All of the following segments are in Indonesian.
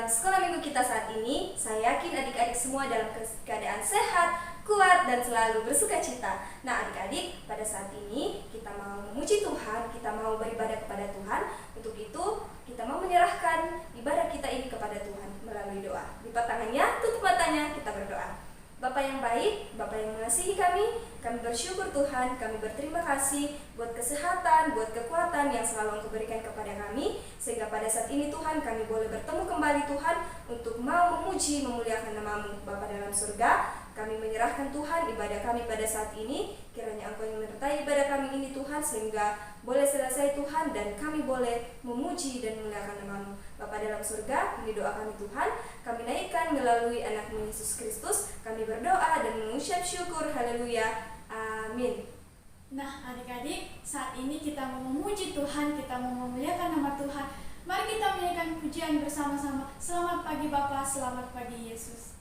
dalam sekolah minggu kita saat ini, saya yakin adik-adik semua dalam keadaan sehat, kuat, dan selalu bersuka cita. Nah adik-adik, pada saat ini kita mau memuji Tuhan, kita mau beribadah kepada Tuhan. Untuk itu, kita mau menyerahkan ibadah kita ini kepada Tuhan melalui doa. Lipat tangannya, tutup matanya, kita berdoa. Bapa yang baik, Bapa yang mengasihi kami bersyukur Tuhan, kami berterima kasih buat kesehatan, buat kekuatan yang selalu Engkau berikan kepada kami, sehingga pada saat ini Tuhan kami boleh bertemu kembali Tuhan untuk mau memuji, memuliakan nama-Mu. Bapa dalam surga, kami menyerahkan Tuhan ibadah kami pada saat ini, kiranya Engkau yang menyertai ibadah kami ini Tuhan, sehingga boleh selesai Tuhan dan kami boleh memuji dan memuliakan nama-Mu. Bapa dalam surga, ini doa kami Tuhan, kami naikkan melalui anak-Mu Yesus Kristus, kami berdoa dan mengucap syukur, haleluya, amin. Nah adik-adik, saat ini kita mau memuji Tuhan, kita mau memuliakan nama Tuhan. Mari kita menyanyikan pujian bersama-sama. Selamat pagi Bapa, selamat pagi Yesus.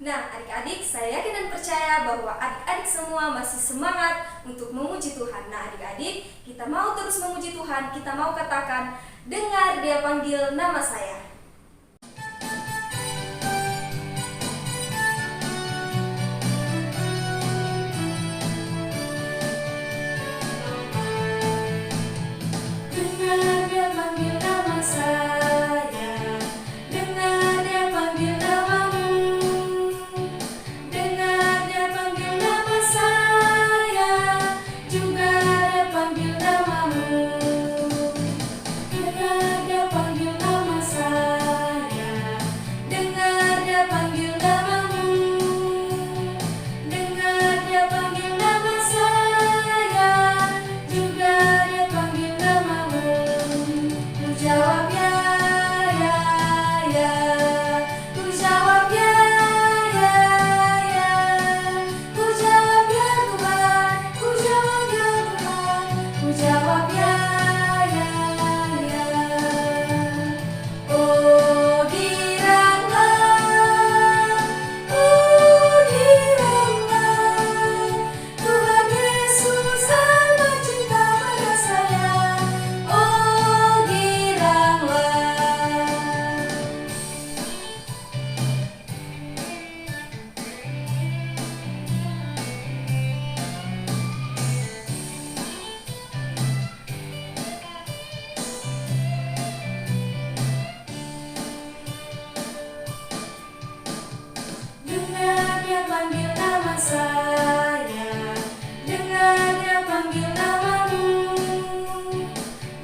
Nah adik-adik, saya yakin dan percaya bahwa adik-adik semua masih semangat untuk memuji Tuhan. Nah adik-adik, kita mau terus memuji Tuhan, kita mau katakan, dengar Dia panggil nama saya. Dengar Dia panggil nama saya, dengar Dia panggil nama-Mu, dengar Dia panggil nama saya, juga Dia panggil nama-Mu. Dengar Dia panggil nama saya, dengar Dia panggil nama-Mu, dengar Dia panggil nama saya, juga Dia panggil nama-Mu. Ku jawab ya, ya, ya. Ku jawab ya, ya, ya. Ku jawab ya Tuhan, ku jawab ya Tuhan. nama saya, dengar dia panggil namamu.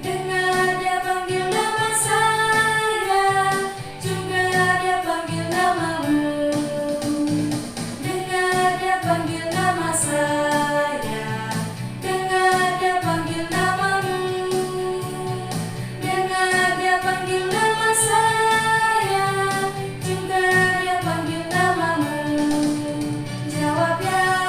Dengar dia panggil nama saya, juga dia panggil namamu. Dengar dia panggil nama saya, dengar dia panggil namamu. Dengar dia panggil nama saya, juga dia panggil namamu. Jawab ya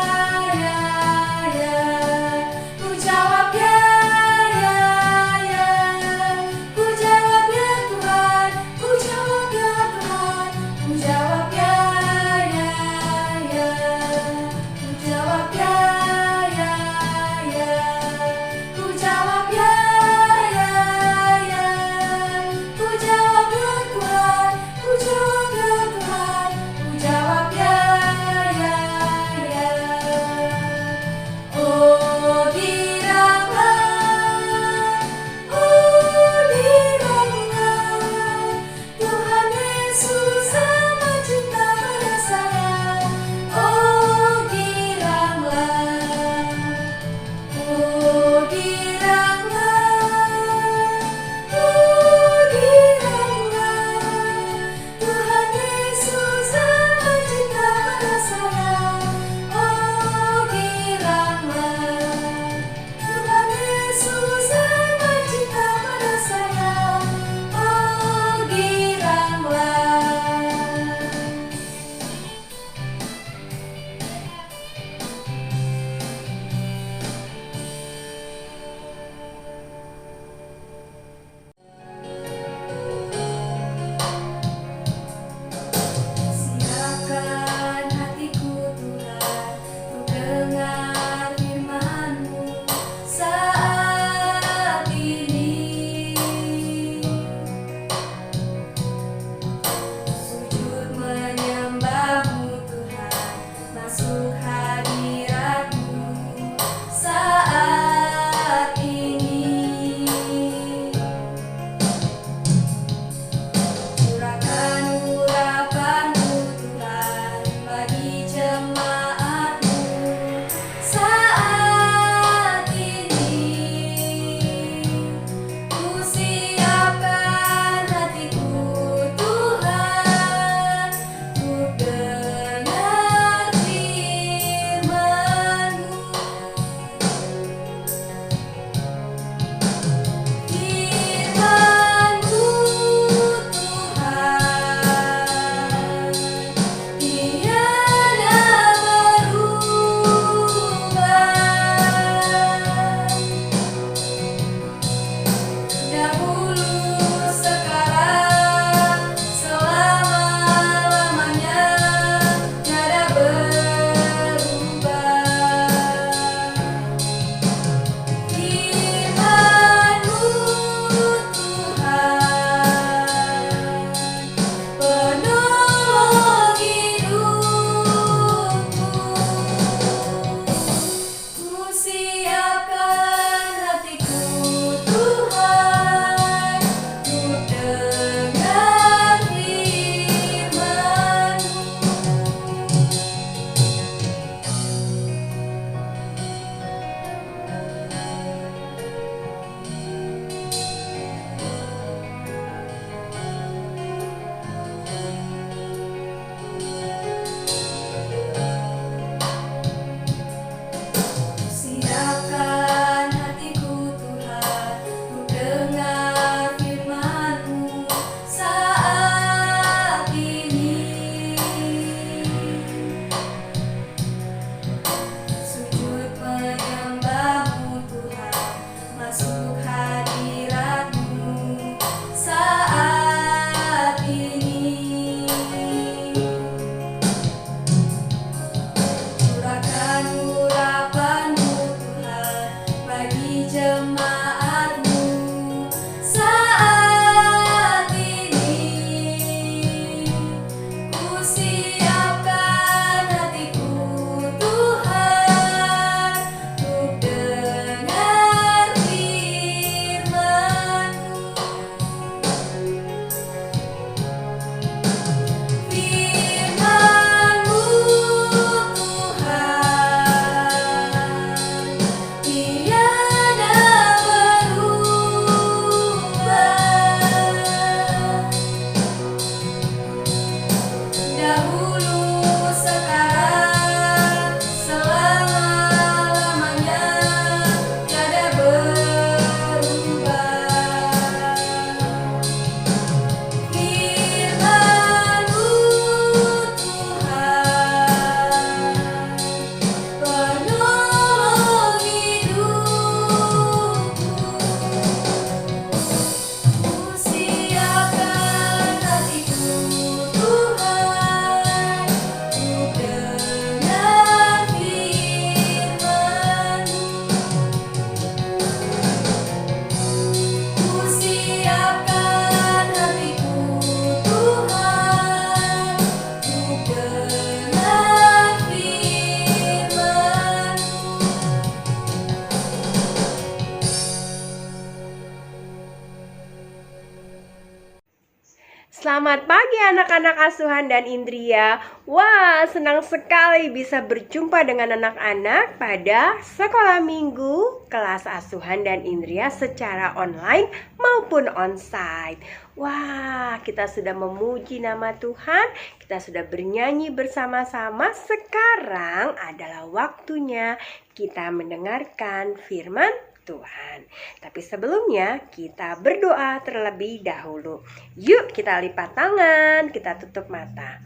Selamat pagi anak-anak asuhan dan Indria. Wah, senang sekali bisa berjumpa dengan anak-anak pada sekolah minggu kelas asuhan dan Indria secara online maupun onsite. Wah, kita sudah memuji nama Tuhan, kita sudah bernyanyi bersama-sama. Sekarang adalah waktunya kita mendengarkan firman Tuhan. Tapi sebelumnya kita berdoa terlebih dahulu. Yuk kita lipat tangan, kita tutup mata.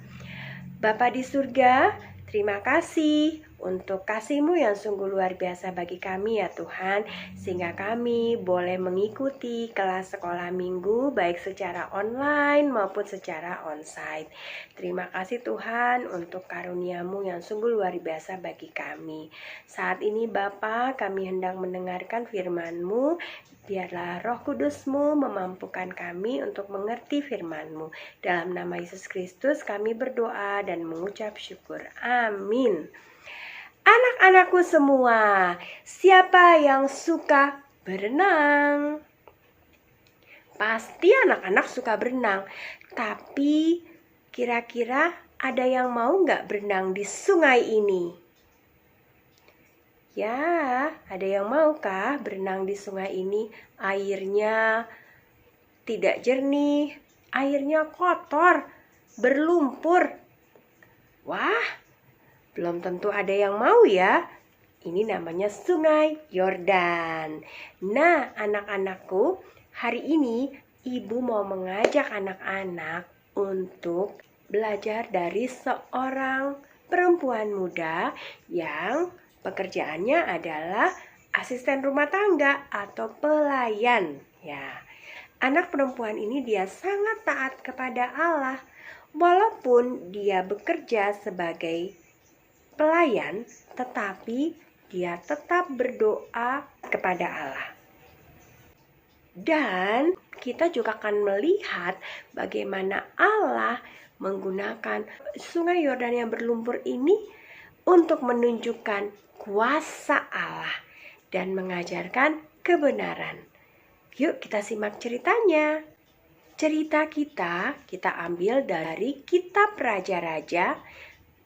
Bapa di surga, terima kasih untuk kasih-Mu yang sungguh luar biasa bagi kami ya Tuhan, sehingga kami boleh mengikuti kelas sekolah minggu baik secara online maupun secara onsite. Terima kasih Tuhan untuk karunia-Mu yang sungguh luar biasa bagi kami. Saat ini Bapa, kami hendak mendengarkan firman-Mu. Biarlah Roh Kudus-Mu memampukan kami untuk mengerti firman-Mu. Dalam nama Yesus Kristus kami berdoa dan mengucap syukur. Amin. Anak-anakku semua, siapa yang suka berenang? Pasti anak-anak suka berenang. Tapi kira-kira ada yang mau nggak berenang di sungai ini? Ya, ada yang maukah berenang di sungai ini? Airnya tidak jernih, airnya kotor, berlumpur. Wah, belum tentu ada yang mau ya. Ini namanya Sungai Yordan. Nah, anak-anakku, hari ini Ibu mau mengajak anak-anak untuk belajar dari seorang perempuan muda yang pekerjaannya adalah asisten rumah tangga atau pelayan. Ya, anak perempuan ini dia sangat taat kepada Allah. Walaupun dia bekerja sebagai pelayan, tetapi dia tetap berdoa kepada Allah. Dan kita juga akan melihat bagaimana Allah menggunakan Sungai Yordan yang berlumpur ini untuk menunjukkan kuasa Allah dan mengajarkan kebenaran. Yuk kita simak ceritanya. Cerita kita ambil dari kitab Raja-Raja,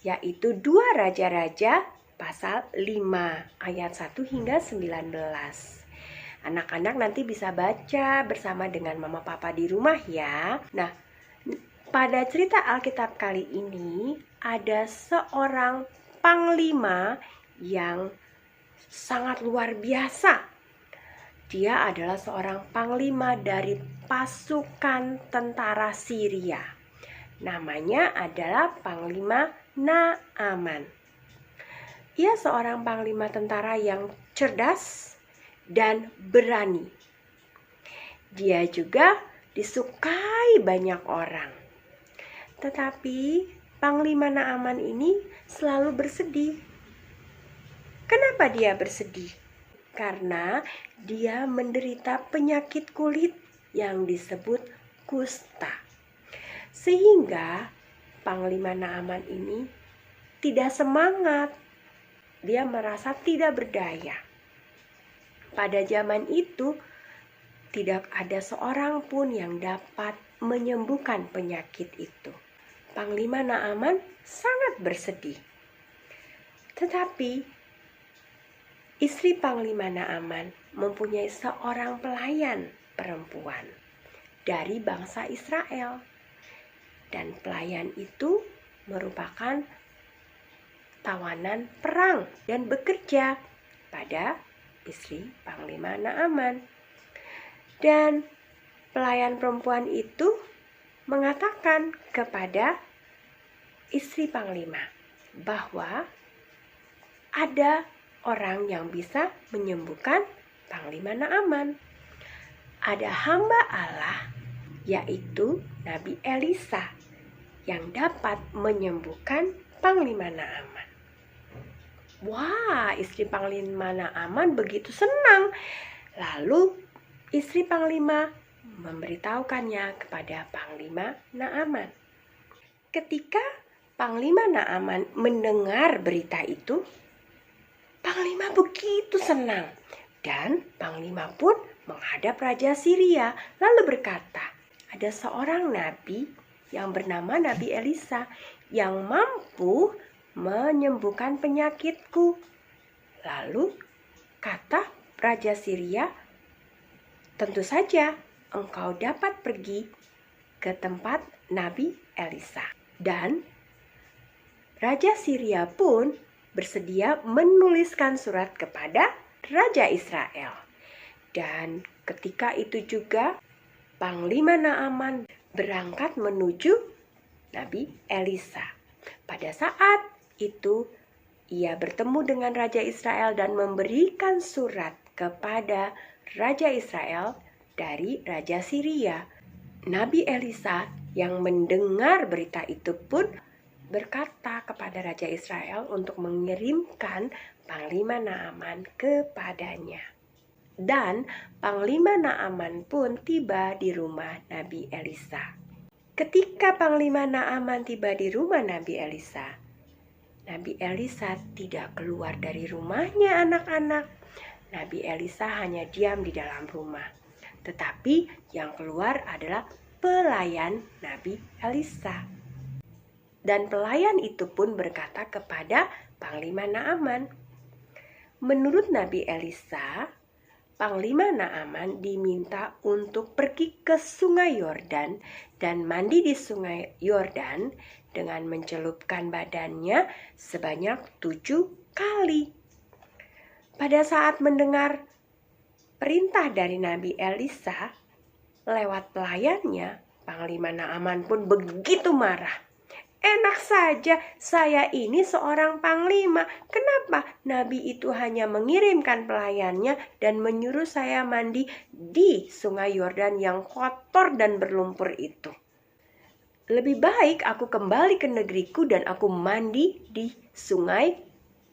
yaitu 2 Raja-Raja pasal 5 ayat 1 hingga 19. Anak-anak nanti bisa baca bersama dengan mama papa di rumah ya. Nah, pada cerita Alkitab kali ini ada seorang panglima yang sangat luar biasa. Dia adalah seorang panglima dari pasukan tentara Syria. Namanya adalah Panglima Naaman. Ia seorang panglima tentara yang cerdas dan berani. Dia juga disukai banyak orang. Tetapi Panglima Naaman ini selalu bersedih. Kenapa dia bersedih? Karena dia menderita penyakit kulit yang disebut kusta. Sehingga Panglima Naaman ini tidak semangat. Dia merasa tidak berdaya. Pada zaman itu tidak ada seorang pun yang dapat menyembuhkan penyakit itu. Panglima Naaman sangat bersedih. Tetapi istri Panglima Naaman mempunyai seorang pelayan perempuan dari bangsa Israel. Dan pelayan itu merupakan tawanan perang dan bekerja pada istri Panglima Naaman. Dan pelayan perempuan itu mengatakan kepada istri Panglima bahwa ada orang yang bisa menyembuhkan Panglima Naaman. Ada hamba Allah, yaitu Nabi Elisa, yang dapat menyembuhkan Panglima Naaman. Wah, istri Panglima Naaman begitu senang. Lalu istri Panglima memberitahukannya kepada Panglima Naaman. Ketika Panglima Naaman mendengar berita itu, Panglima begitu senang. Dan Panglima pun menghadap Raja Syria lalu berkata, ada seorang nabi yang bernama Nabi Elisa yang mampu menyembuhkan penyakitku. Lalu kata Raja Syria, tentu saja engkau dapat pergi ke tempat Nabi Elisa. Dan Raja Syria pun bersedia menuliskan surat kepada Raja Israel. Dan ketika itu juga Panglima Naaman berangkat menuju Nabi Elisa. Pada saat itu ia bertemu dengan Raja Israel dan memberikan surat kepada Raja Israel dari Raja Syria. Nabi Elisa yang mendengar berita itu pun berkata kepada Raja Israel untuk mengirimkan Panglima Naaman kepadanya. Dan Panglima Naaman pun tiba di rumah Nabi Elisa. Ketika Panglima Naaman tiba di rumah Nabi Elisa tidak keluar dari rumahnya anak-anak. Nabi Elisa hanya diam di dalam rumah. Tetapi yang keluar adalah pelayan Nabi Elisa. Dan pelayan itu pun berkata kepada Panglima Naaman. Menurut Nabi Elisa, Panglima Naaman diminta untuk pergi ke Sungai Yordan dan mandi di Sungai Yordan dengan mencelupkan badannya sebanyak 7 kali. Pada saat mendengar perintah dari Nabi Elisa lewat pelayannya, Panglima Naaman pun begitu marah. Enak saja, saya ini seorang panglima. Kenapa Nabi itu hanya mengirimkan pelayannya dan menyuruh saya mandi di Sungai Yordan yang kotor dan berlumpur itu? Lebih baik aku kembali ke negeriku dan aku mandi di sungai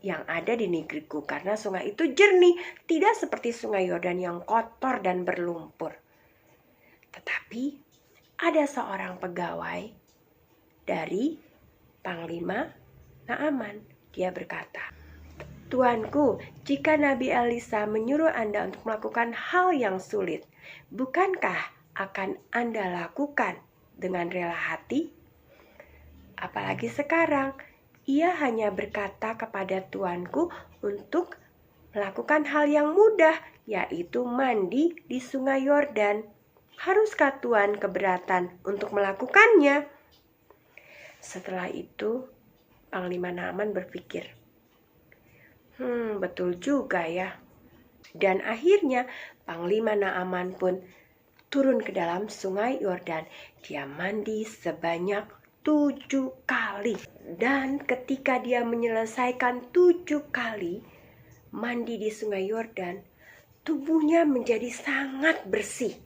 yang ada di negeriku, karena sungai itu jernih, tidak seperti Sungai Yordan yang kotor dan berlumpur. Tetapi ada seorang pegawai dari Panglima Naaman. Dia berkata, "Tuanku, jika Nabi Elisa menyuruh Anda untuk melakukan hal yang sulit, bukankah akan Anda lakukan dengan rela hati? Apalagi sekarang, ia hanya berkata kepada tuanku untuk melakukan hal yang mudah, yaitu mandi di Sungai Yordan. Haruskah tuan keberatan untuk melakukannya?" Setelah itu, Panglima Naaman berpikir, betul juga ya. Dan akhirnya Panglima Naaman pun turun ke dalam Sungai Yordan. Dia mandi sebanyak 7 kali. Dan ketika dia menyelesaikan 7 kali mandi di Sungai Yordan, tubuhnya menjadi sangat bersih.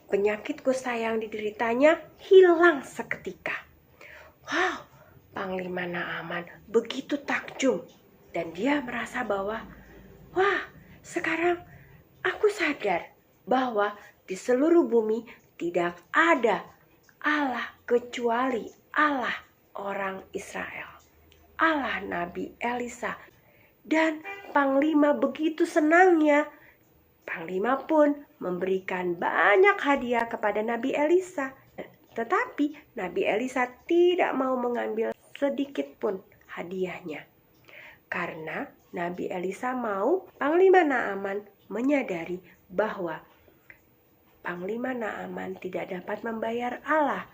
Penyakit kusta yang dideritanya hilang seketika. Wow, Panglima Naaman begitu takjub dan dia merasa bahwa, wah, sekarang aku sadar bahwa di seluruh bumi tidak ada Allah kecuali Allah orang Israel, Allah Nabi Elisa. Dan Panglima begitu senangnya. Panglima pun memberikan banyak hadiah kepada Nabi Elisa. Tetapi Nabi Elisa tidak mau mengambil sedikit pun hadiahnya. Karena Nabi Elisa mau Panglima Naaman menyadari bahwa Panglima Naaman tidak dapat membayar Allah.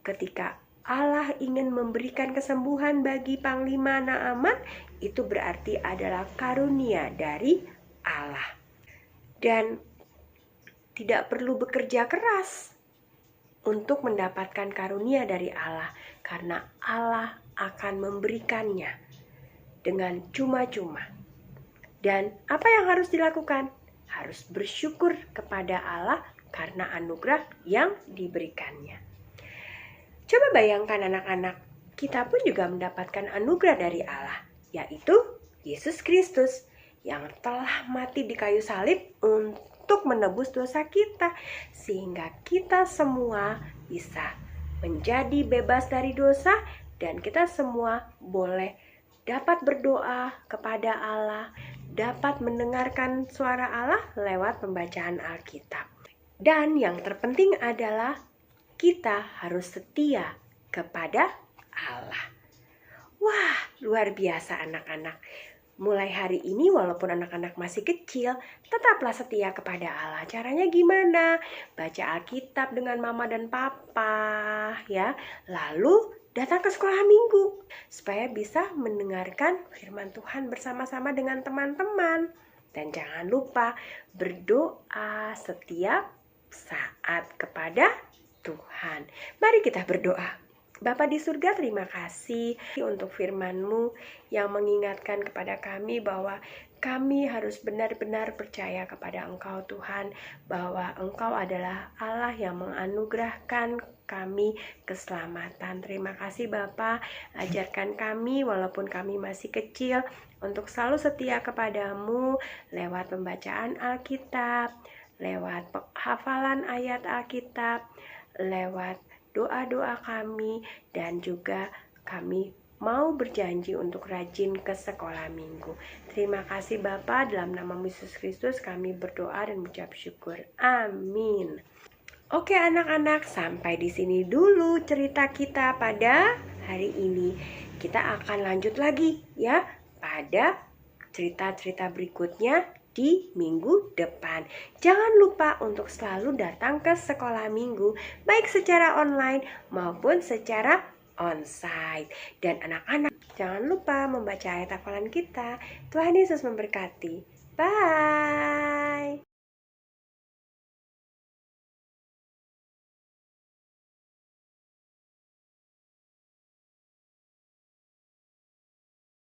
Ketika Allah ingin memberikan kesembuhan bagi Panglima Naaman, itu berarti adalah karunia dari Allah. Dan tidak perlu bekerja keras untuk mendapatkan karunia dari Allah, karena Allah akan memberikannya dengan cuma-cuma. Dan apa yang harus dilakukan? Harus bersyukur kepada Allah karena anugerah yang diberikannya. Coba bayangkan anak-anak, kita pun juga mendapatkan anugerah dari Allah, yaitu Yesus Kristus yang telah mati di kayu salib untuk menebus dosa kita, sehingga kita semua bisa menjadi bebas dari dosa dan kita semua boleh dapat berdoa kepada Allah, dapat mendengarkan suara Allah lewat pembacaan Alkitab. Dan yang terpenting adalah kita harus setia kepada Allah. Wah, luar biasa anak-anak. Mulai hari ini walaupun anak-anak masih kecil, tetaplah setia kepada Allah. Caranya gimana? Baca Alkitab dengan mama dan papa ya. Lalu datang ke sekolah minggu supaya bisa mendengarkan firman Tuhan bersama-sama dengan teman-teman. Dan jangan lupa berdoa setiap saat kepada Tuhan. Mari kita berdoa. Bapa di surga, terima kasih untuk firman-Mu yang mengingatkan kepada kami bahwa kami harus benar-benar percaya kepada Engkau Tuhan, bahwa Engkau adalah Allah yang menganugerahkan kami keselamatan. Terima kasih Bapa, ajarkan kami walaupun kami masih kecil untuk selalu setia kepadamu lewat pembacaan Alkitab, lewat hafalan ayat Alkitab, lewat doa-doa kami, dan juga kami mau berjanji untuk rajin ke sekolah minggu. Terima kasih Bapa, dalam nama Yesus Kristus kami berdoa dan mengucap syukur. Amin. Oke anak-anak, sampai di sini dulu cerita kita pada hari ini. Kita akan lanjut lagi ya pada cerita-cerita berikutnya di minggu depan. Jangan lupa untuk selalu datang ke sekolah minggu, baik secara online maupun secara onsite. Dan anak-anak, jangan lupa membaca ayat hafalan kita. Tuhan Yesus memberkati. Bye.